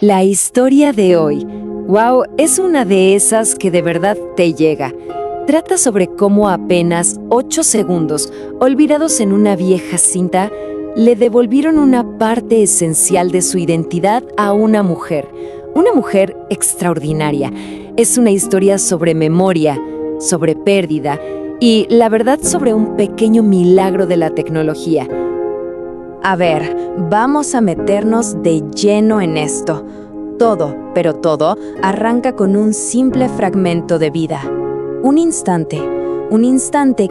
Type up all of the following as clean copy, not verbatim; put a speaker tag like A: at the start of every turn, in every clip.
A: La historia de hoy, wow, es una de esas que de verdad te llega. Trata sobre cómo apenas 8 segundos, olvidados en una vieja cinta, le devolvieron una parte esencial de su identidad a una mujer extraordinaria. Es una historia sobre memoria, sobre pérdida y, la verdad, sobre un pequeño milagro de la tecnología. A ver, vamos a meternos de lleno en esto. Todo, pero todo, arranca con un simple fragmento de vida. Un instante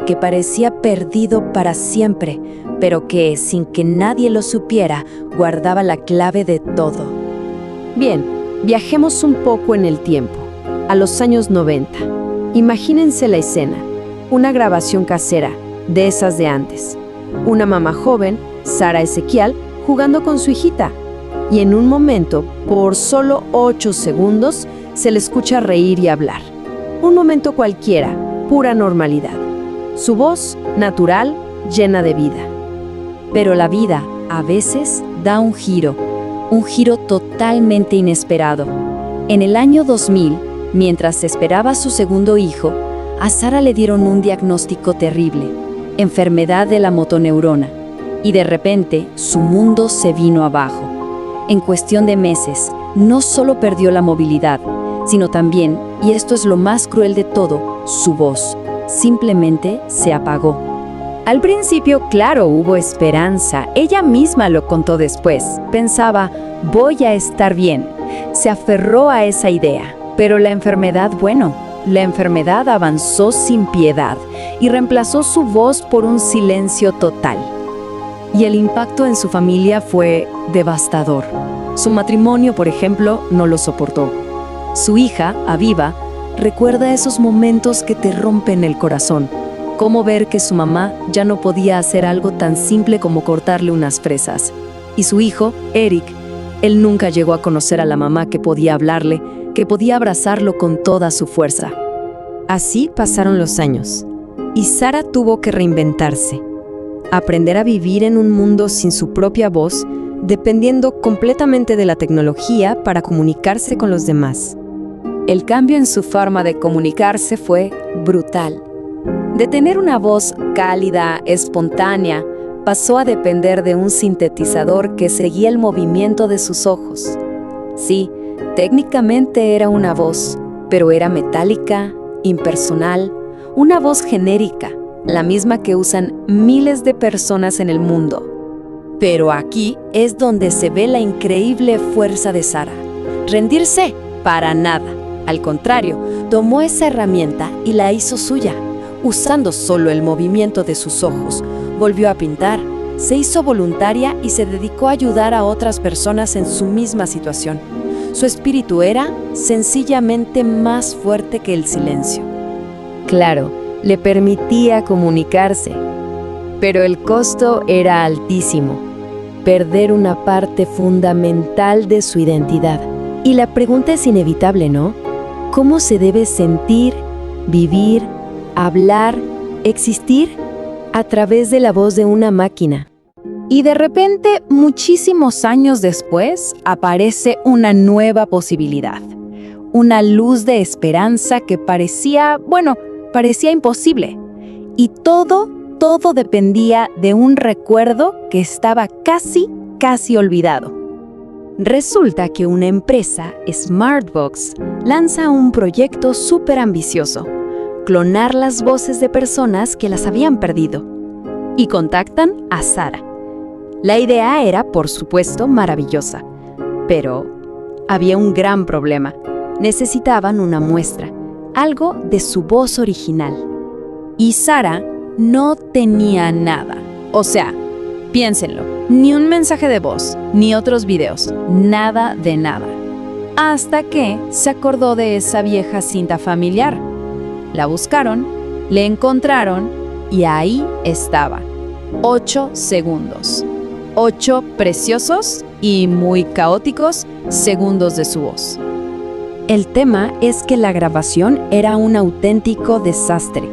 A: que parecía perdido para siempre, pero que, sin que nadie lo supiera, guardaba la clave de todo. Bien, viajemos un poco en el tiempo, a los años 90. Imagínense la escena, una grabación casera, de esas de antes. Una mamá joven, Sara Ezequiel, jugando con su hijita. Y en un momento, por solo 8 segundos, se le escucha reír y hablar. Un momento cualquiera, pura normalidad. Su voz, natural, llena de vida. Pero la vida, a veces, da un giro totalmente inesperado. En el año 2000, mientras esperaba a su segundo hijo, a Sara le dieron un diagnóstico terrible, enfermedad de la motoneurona, y de repente su mundo se vino abajo. En cuestión de meses, no solo perdió la movilidad, sino también, y esto es lo más cruel de todo, su voz. Simplemente se apagó. Al principio, claro, hubo esperanza. Ella misma lo contó después. Pensaba, voy a estar bien. Se aferró a esa idea. Pero la enfermedad avanzó sin piedad y reemplazó su voz por un silencio total. Y el impacto en su familia fue devastador. Su matrimonio, por ejemplo, no lo soportó. Su hija, Aviva, recuerda esos momentos que te rompen el corazón. Cómo ver que su mamá ya no podía hacer algo tan simple como cortarle unas fresas. Y su hijo, Eric, él nunca llegó a conocer a la mamá que podía hablarle, que podía abrazarlo con toda su fuerza. Así pasaron los años, y Sara tuvo que reinventarse. Aprender a vivir en un mundo sin su propia voz, dependiendo completamente de la tecnología para comunicarse con los demás. El cambio en su forma de comunicarse fue brutal. De tener una voz cálida, espontánea, pasó a depender de un sintetizador que seguía el movimiento de sus ojos. Sí, técnicamente era una voz, pero era metálica, impersonal, una voz genérica, la misma que usan miles de personas en el mundo. Pero aquí es donde se ve la increíble fuerza de Sara. Rendirse, para nada. Al contrario, tomó esa herramienta y la hizo suya. Usando solo el movimiento de sus ojos, volvió a pintar, se hizo voluntaria y se dedicó a ayudar a otras personas en su misma situación. Su espíritu era sencillamente más fuerte que el silencio. Claro, le permitía comunicarse, pero el costo era altísimo. Perder una parte fundamental de su identidad. Y la pregunta es inevitable, ¿no? ¿Cómo se debe sentir, vivir, hablar, existir a través de la voz de una máquina? Y de repente, muchísimos años después, aparece una nueva posibilidad. Una luz de esperanza que parecía imposible. Y todo dependía de un recuerdo que estaba casi olvidado. Resulta que una empresa, Smartbox, lanza un proyecto súper ambicioso: clonar las voces de personas que las habían perdido. Y contactan a Sara. La idea era, por supuesto, maravillosa. Pero había un gran problema. Necesitaban una muestra, algo de su voz original. Y Sara no tenía nada. O sea, piénsenlo, ni un mensaje de voz, ni otros videos, nada de nada. Hasta que se acordó de esa vieja cinta familiar. La buscaron, le encontraron y ahí estaba. 8 segundos. 8 preciosos y muy caóticos segundos de su voz. El tema es que la grabación era un auténtico desastre.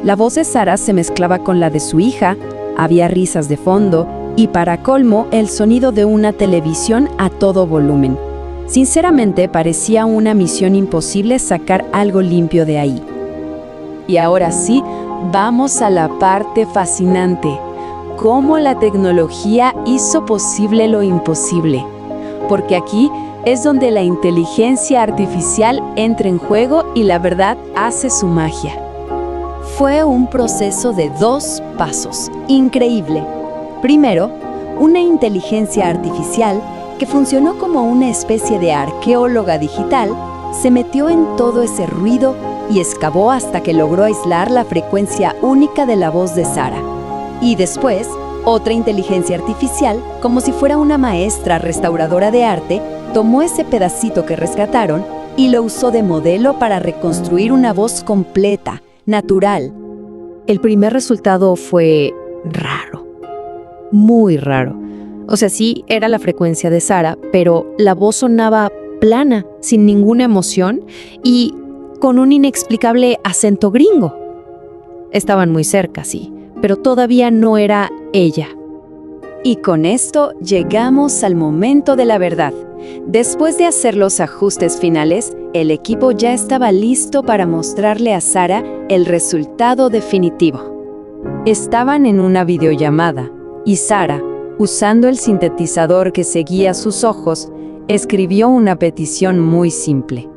A: La voz de Sara se mezclaba con la de su hija, había risas de fondo y, para colmo, el sonido de una televisión a todo volumen. Sinceramente, parecía una misión imposible sacar algo limpio de ahí. Y ahora sí, vamos a la parte fascinante. Cómo la tecnología hizo posible lo imposible. Porque aquí es donde la inteligencia artificial entra en juego y la verdad hace su magia. Fue un proceso de 2 pasos. Increíble. Primero, una inteligencia artificial que funcionó como una especie de arqueóloga digital, se metió en todo ese ruido y excavó hasta que logró aislar la frecuencia única de la voz de Sara. Y después, otra inteligencia artificial, como si fuera una maestra restauradora de arte, tomó ese pedacito que rescataron y lo usó de modelo para reconstruir una voz completa, natural. El primer resultado fue raro, muy raro. O sea, sí, era la frecuencia de Sara, pero la voz sonaba plana, sin ninguna emoción y con un inexplicable acento gringo. Estaban muy cerca, sí, pero todavía no era ella. Y con esto llegamos al momento de la verdad. Después de hacer los ajustes finales, el equipo ya estaba listo para mostrarle a Sara el resultado definitivo. Estaban en una videollamada y Sara, usando el sintetizador que seguía sus ojos, escribió una petición muy simple.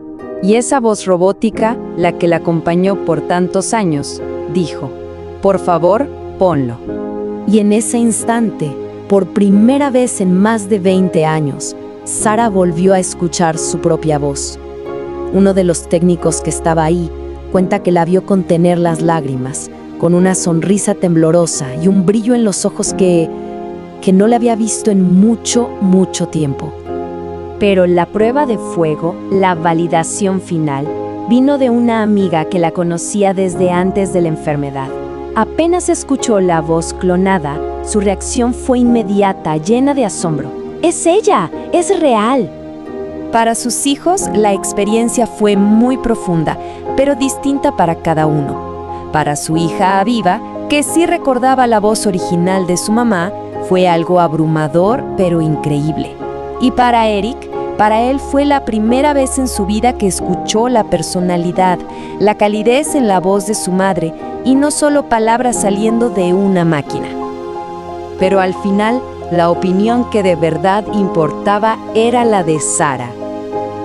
A: Y esa voz robótica, la que la acompañó por tantos años, dijo: «Por favor, ponlo». Y en ese instante, por primera vez en más de 20 años, Sara volvió a escuchar su propia voz. Uno de los técnicos que estaba ahí cuenta que la vio contener las lágrimas, con una sonrisa temblorosa y un brillo en los ojos que no la había visto en mucho, mucho tiempo. Pero la prueba de fuego, la validación final, vino de una amiga que la conocía desde antes de la enfermedad. Apenas escuchó la voz clonada, su reacción fue inmediata, llena de asombro. ¡Es ella! ¡Es real! Para sus hijos, la experiencia fue muy profunda, pero distinta para cada uno. Para su hija Aviva, que sí recordaba la voz original de su mamá, fue algo abrumador, pero increíble. Y para Eric, para él fue la primera vez en su vida que escuchó la personalidad, la calidez en la voz de su madre, y no solo palabras saliendo de una máquina. Pero al final, la opinión que de verdad importaba era la de Sara.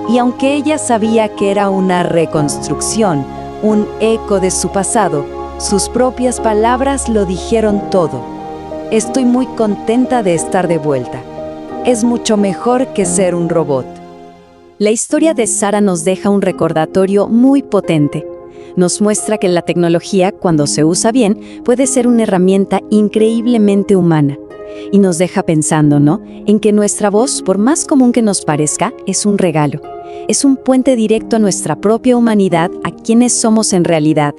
A: Y aunque ella sabía que era una reconstrucción, un eco de su pasado, sus propias palabras lo dijeron todo. Estoy muy contenta de estar de vuelta. Es mucho mejor que ser un robot. La historia de Sara nos deja un recordatorio muy potente. Nos muestra que la tecnología, cuando se usa bien, puede ser una herramienta increíblemente humana. Y nos deja pensando, ¿no?, en que nuestra voz, por más común que nos parezca, es un regalo. Es un puente directo a nuestra propia humanidad, a quienes somos en realidad.